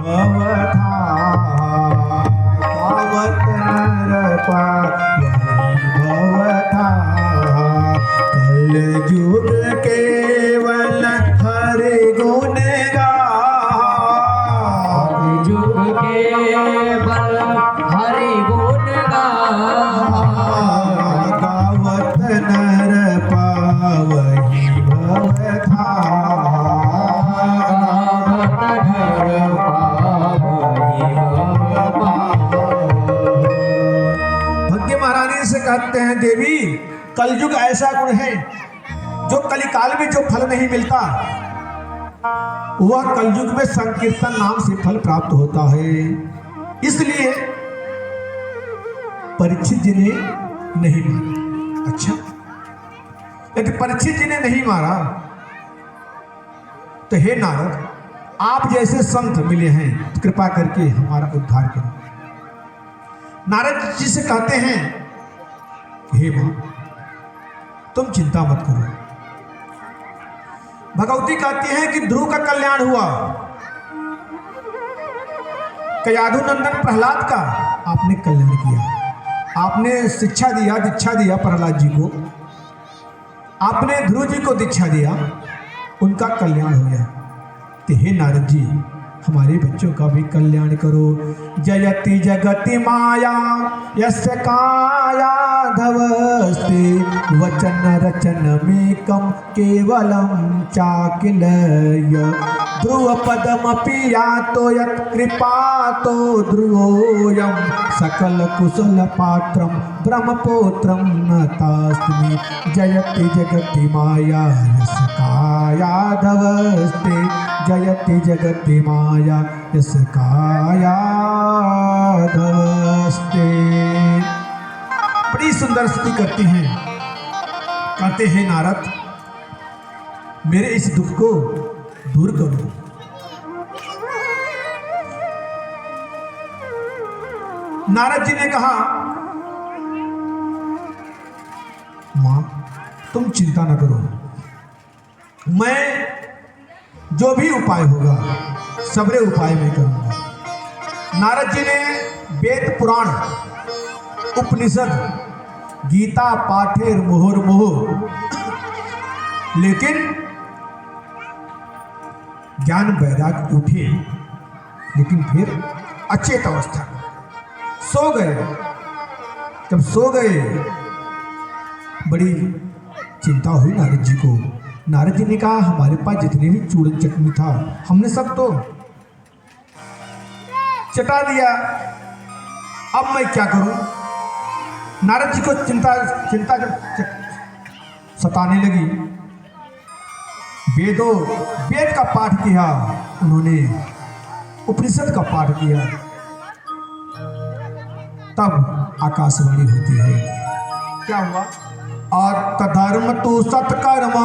गावत नरपा भवथा कल युग केवल हरि गुण युग केवल हरि गुण गावत नर पावहि भवथा भग्य महारानी से कहते हैं देवी कलयुग ऐसा गुण है जो कलिकाल में जो फल नहीं मिलता वह कलयुग में संकीर्तन नाम से फल प्राप्त होता है। इसलिए परीक्षित जी ने नहीं मारा। अच्छा, यदि परीक्षित जी ने नहीं मारा तो हे नारद आप जैसे संत मिले हैं तो कृपा करके हमारा उद्धार करो। नारद जी से कहते हैं हे मां तुम चिंता मत करो। भगवती कहती है कि ध्रुव का कल्याण हुआ, कयाधु नंदन प्रहलाद का आपने कल्याण किया। आपने शिक्षा दिया, दीक्षा दिया प्रहलाद जी को, आपने ध्रुव जी को दीक्षा दिया, उनका कल्याण हो गया। तो हे नारद जी हमारे बच्चों का भी कल्याण करो। जयति जगति माया यस्य काया धवस्ते वचन रचन मेकम केवलम चाकिलय ध्रुव पदमपि यातो यत् कृपातो ध्रुवोऽयं सकल कुशल पात्रम ब्रह्मपुत्रम नतास्मि। जयति जगति माया यस्य काया धवस्ते जयति जगति माया यस्य काया धवस्ते। बड़ी सुंदर स्तुति करती हैं, कहते हैं नारद मेरे इस दुख को दूर करो। नारद जी ने कहा मां तुम चिंता न करो, मैं जो भी उपाय होगा सबरे उपाय में करूंगा। नारद जी ने वेद पुराण उपनिषद गीता पाठेर मोहर मोह, लेकिन ज्ञान वैराग्य उठे, लेकिन फिर अचेत अवस्था सो गए। जब सो गए बड़ी चिंता हुई नारद जी को। नारद जी ने कहा हमारे पास जितने भी चूड़न चटनी था हमने सब तो चटा दिया, अब मैं क्या करूं। नारद जी को चिंता चिंता जब सताने लगी, वेद का पाठ किया उन्होंने, उपनिषद का पाठ किया, तब आकाशवाणी होती है। क्या हुआ? आत्मधर्म तो सत्कर्म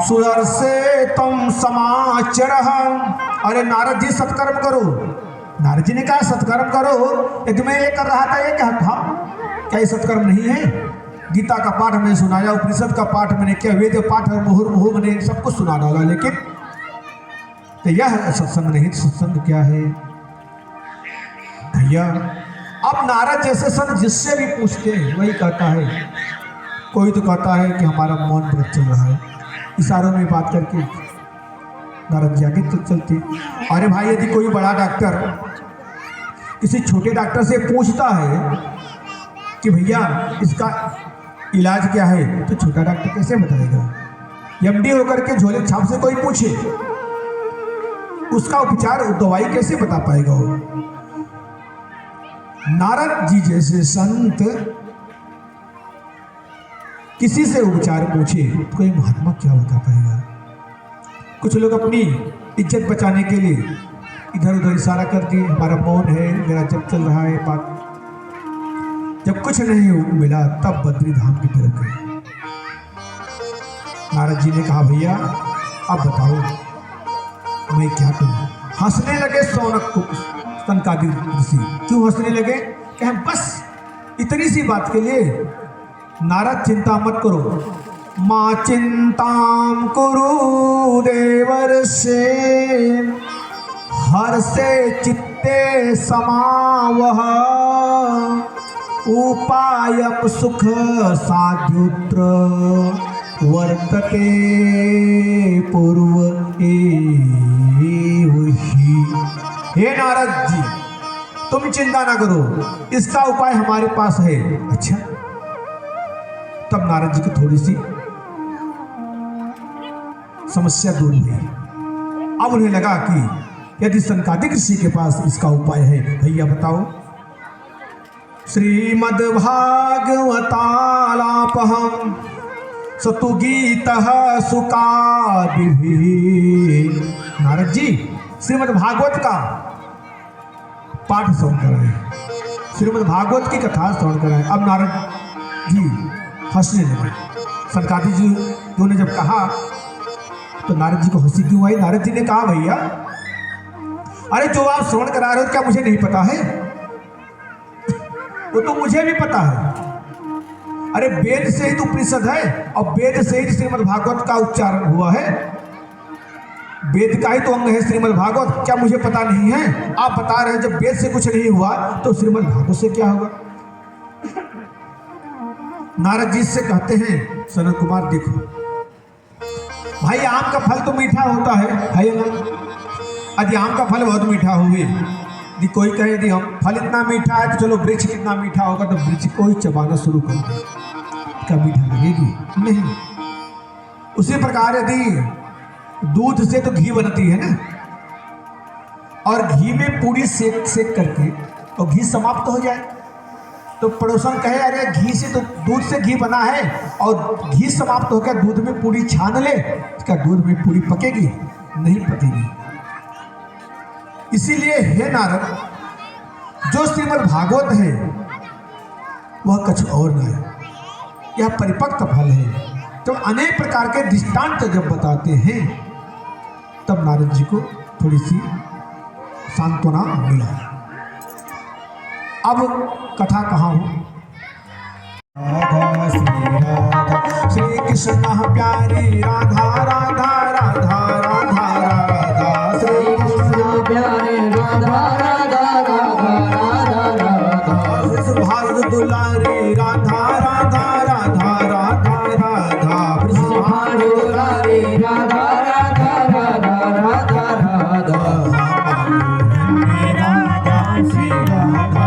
सुदर से तुम समाचर। अरे नारद जी सत्कर्म करो। नारद जी ने कहा सत्कर्म करो, यदि मैं ये कर रहा था ये क्या था? क्या ये सत्कर्म नहीं है? गीता का पाठ मैंने सुनाया, उपनिषद का पाठ मैंने किया, वेद पाठ और मुहुर मुहु मैंने सब कुछ सुना डाला, लेकिन तो यह सत्संग नहीं। सत्संग क्या है भैया? अब नारद जैसे संत जिससे भी पूछते हैं वही कहता है। कोई तो कहता है कि हमारा मौन व्रत चल रहा है, इशारों में बात करके नारद जी आगे तो चलते। अरे भाई यदि कोई बड़ा डॉक्टर किसी छोटे डॉक्टर से पूछता है कि भैया इसका इलाज क्या है, तो छोटा डॉक्टर कैसे बताएगा? एमडी होकर के झोले छाप से कोई पूछे उसका उपचार दवाई कैसे बता पाएगा वो? नारद जी जैसे संत किसी से उपचार पूछे तो कोई महात्मा क्या बता पाएगा? कुछ लोग अपनी इज्जत बचाने के लिए इधर उधर इशारा करके हमारा मौन है, मेरा जब चल रहा है बात। जब कुछ नहीं मिला तब बद्री धाम की तरफ गए। नारद जी ने कहा भैया अब बताओ मैं क्या करूं? हंसने लगे सौनक को सनकादिक ऋषि। क्यों हंसने लगे? कहें बस इतनी सी बात के लिए नारद चिंता मत करो, माँ चिंताम कुरु देवर्षे हर से चित्ते समावह उपायम सुख साध्युत्र वर्तते पूर्व एवहि। हे नारद जी, तुम चिंता ना करो, इसका उपाय हमारे पास है। अच्छा, तब नारद जी की थोड़ी सी समस्या दूर हुई। अब उन्हें लगा कि यदि सनकादिक ऋषि के पास इसका उपाय है, भैया बताओ। श्रीमद्भागवतालापहम सतु गीतः सुकादिभिः। नारद जी श्रीमद् भागवत का पाठ श्रवण कराएं, श्रीमद् भागवत की कथा श्रवण कराएं। अब नारद जी हंसने लगे। सनकादिक जी ने जब कहा तो नारद जी को हंसी क्यों आई? नारद जी ने कहा, भैया अरे जो आप श्रवण करा रहे हो क्या मुझे नहीं पता है? वो तो मुझे भी पता है। अरे वेद से ही तो उपनिषद है और वेद से ही श्रीमद् भागवत का उच्चारण हुआ है। वेद का ही तो अंग है श्रीमद् भागवत, क्या मुझे पता नहीं है? आप बता रहे हैं जब वेद से कुछ नहीं हुआ तो श्रीमद् भागवत से क्या होगा? नारद जी से कहते हैं, सनत कुमार देखो भाई, आम का फल तो मीठा होता है ना? यदि आम का फल बहुत मीठा हुए, यदि कोई कहे यदि हम फल इतना मीठा है तो चलो वृक्ष कितना मीठा होगा, तो वृक्ष को ही चबाना शुरू कर दे, क्या मीठा लगेगी? नहीं। उसी प्रकार यदि दूध से तो घी बनती है ना, और घी में पूरी सेक सेक करके और घी समाप्त हो जाए तो पड़ोसन कहे अरे घी से तो दूध से घी बना है और घी समाप्त होकर दूध में पूरी छान ले, इसका दूध में पूरी पकेगी? नहीं पकेगी। इसीलिए हे नारद, जो श्रीमद् भागवत है वह कुछ और नहीं, यह परिपक्व फल है। तो अनेक प्रकार के दृष्टांत जब बताते हैं तब नारद जी को थोड़ी सी सांत्वना मिला। अब कथा कहाँ हो? राधा श्री राधा, श्री कृष्ण प्यारी राधा राधा राधा राधा राधा, श्री कृष्ण प्यारे राधा राधा राधा राधा राधा, सुभाष दुलारी राधा राधा राधा राधा राधा, सुभाष दुलारी राधा राधा राधा राधा राधा, श्री राधा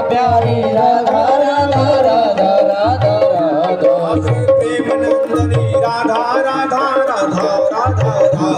प्यारी राधा राधा राधा राधा राधा, प्रेमनंदनी राधा राधा राधा राधा राधा,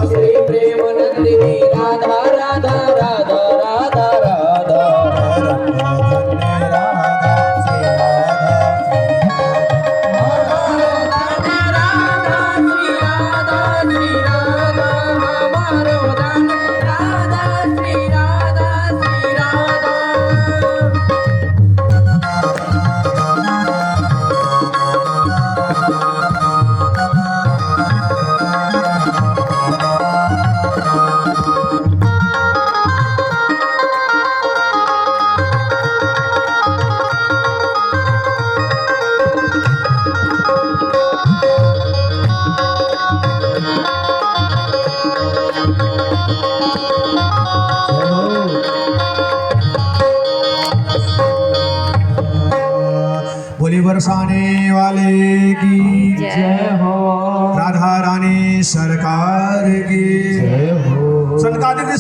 श्री प्रेम नंदिनी राधा राधा राधा राधा राधा, राधा बरसाने वाले की जय हो राधा रानी सरकार की जय हो संतादित